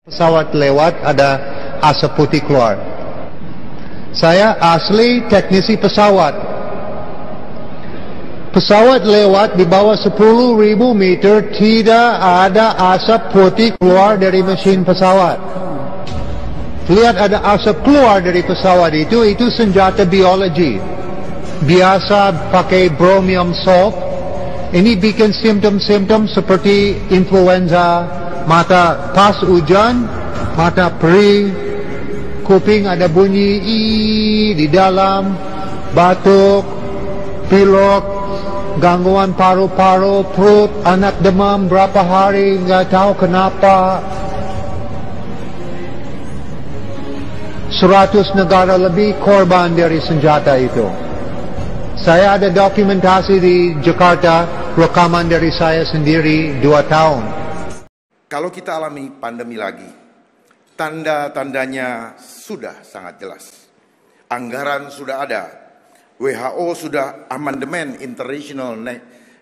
Pesawat lewat ada asap putih keluar. Saya asli teknisi pesawat. Pesawat lewat di bawah 10.000 meter tidak ada asap putih keluar dari mesin pesawat. Lihat ada asap keluar dari pesawat itu senjata biologi. Biasa pakai bromium salt. Ini bikin simptom-simptom seperti influenza, mata pas hujan, mata perih, kuping ada bunyi di dalam, batuk, pilek, gangguan paru-paru, perut, anak demam berapa hari, nggak tahu kenapa. 100 negara lebih korban dari senjata itu. Saya ada dokumentasi di Jakarta, rekaman dari saya sendiri 2 tahun. Kalau kita alami pandemi lagi, tanda-tandanya sudah sangat jelas. Anggaran sudah ada, WHO sudah amandemen International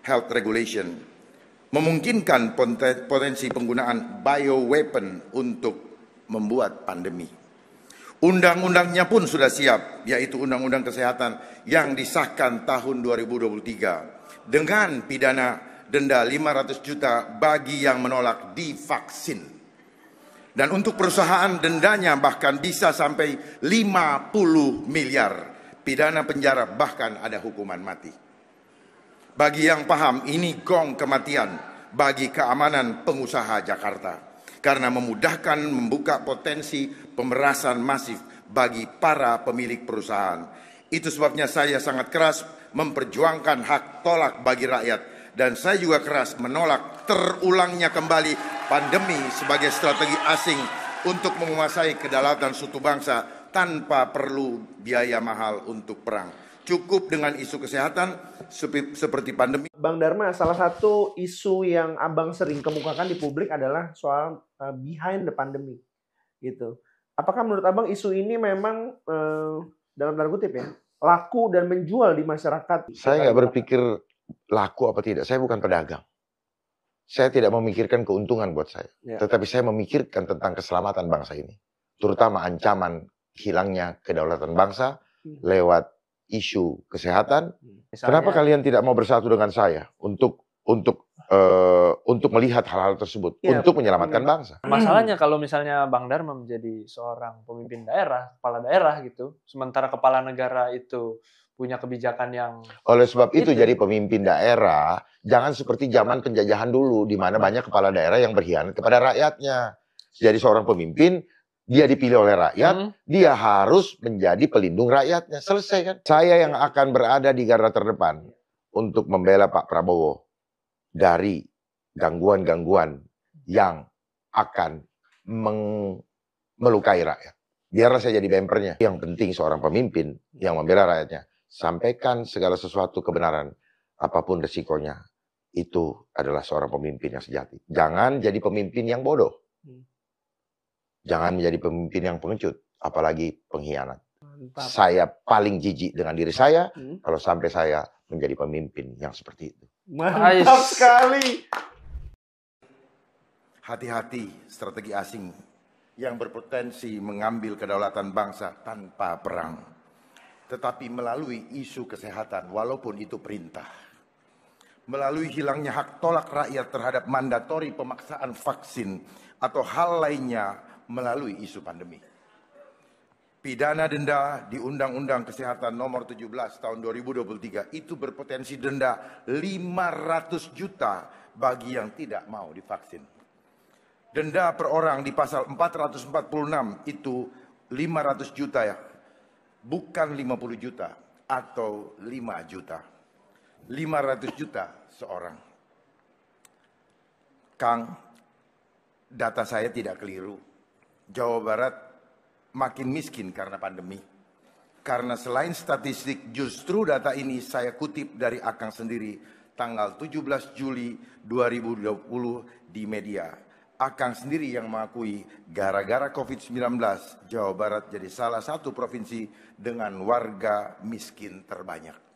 Health Regulation, memungkinkan potensi penggunaan bioweapon untuk membuat pandemi. Undang-undangnya pun sudah siap, yaitu Undang-Undang Kesehatan yang disahkan tahun 2023 dengan pidana denda 500 juta bagi yang menolak divaksin. Dan untuk perusahaan dendanya bahkan bisa sampai 50 miliar, pidana penjara, bahkan ada hukuman mati. Bagi yang paham, ini gong kematian bagi keamanan pengusaha Jakarta. Karena memudahkan membuka potensi pemerasan masif bagi para pemilik perusahaan. Itu sebabnya saya sangat keras memperjuangkan hak tolak bagi rakyat. Dan saya juga keras menolak terulangnya kembali pandemi sebagai strategi asing untuk menguasai kedaulatan suatu bangsa tanpa perlu biaya mahal untuk perang. Cukup dengan isu kesehatan seperti pandemi. Bang Dharma, salah satu isu yang Abang sering kemukakan di publik adalah soal behind the pandemic, gitu. Apakah menurut Abang isu ini memang dalam tanda kutip ya laku dan menjual di masyarakat? Saya nggak berpikir laku apa tidak. Saya bukan pedagang. Saya tidak memikirkan keuntungan buat saya, tetapi saya memikirkan tentang keselamatan bangsa ini, terutama ancaman hilangnya kedaulatan bangsa lewat isu kesehatan. Misalnya, kenapa kalian tidak mau bersatu dengan saya untuk melihat hal-hal tersebut, untuk menyelamatkan bangsa? Masalahnya kalau misalnya Bang Dharma menjadi seorang pemimpin daerah, kepala daerah gitu, sementara kepala negara itu punya kebijakan yang... Oleh sebab itu jadi pemimpin daerah, jangan seperti zaman penjajahan dulu, di mana banyak kepala daerah yang berkhianat kepada rakyatnya. Jadi seorang pemimpin, dia dipilih oleh rakyat, dia harus menjadi pelindung rakyatnya. Selesai kan? Saya yang akan berada di garda terdepan untuk membela Pak Prabowo dari gangguan-gangguan yang akan melukai rakyat. Biarlah saya jadi bempernya. Yang penting seorang pemimpin yang membela rakyatnya, sampaikan segala sesuatu kebenaran, apapun resikonya. Itu adalah seorang pemimpin yang sejati. Jangan jadi pemimpin yang bodoh. Jangan menjadi pemimpin yang pengecut, apalagi pengkhianat. Mantap. Saya paling jijik dengan diri saya kalau sampai saya menjadi pemimpin yang seperti itu. Mantap sekali. Hati-hati strategi asing yang berpotensi mengambil kedaulatan bangsa tanpa perang, tetapi melalui isu kesehatan, walaupun itu perintah. Melalui hilangnya hak tolak rakyat terhadap mandatori pemaksaan vaksin atau hal lainnya melalui isu pandemi. Pidana denda di Undang-Undang Kesehatan nomor 17 tahun 2023 itu berpotensi denda 500 juta bagi yang tidak mau divaksin. Denda per orang di pasal 446 itu 500 juta ya, bukan 50 juta atau 5 juta. 500 juta seorang. Kang, data saya tidak keliru. Jawa Barat makin miskin karena pandemi. Karena selain statistik, justru data ini saya kutip dari Akang sendiri tanggal 17 Juli 2020 di media. Akang sendiri yang mengakui gara-gara COVID-19 Jawa Barat jadi salah satu provinsi dengan warga miskin terbanyak.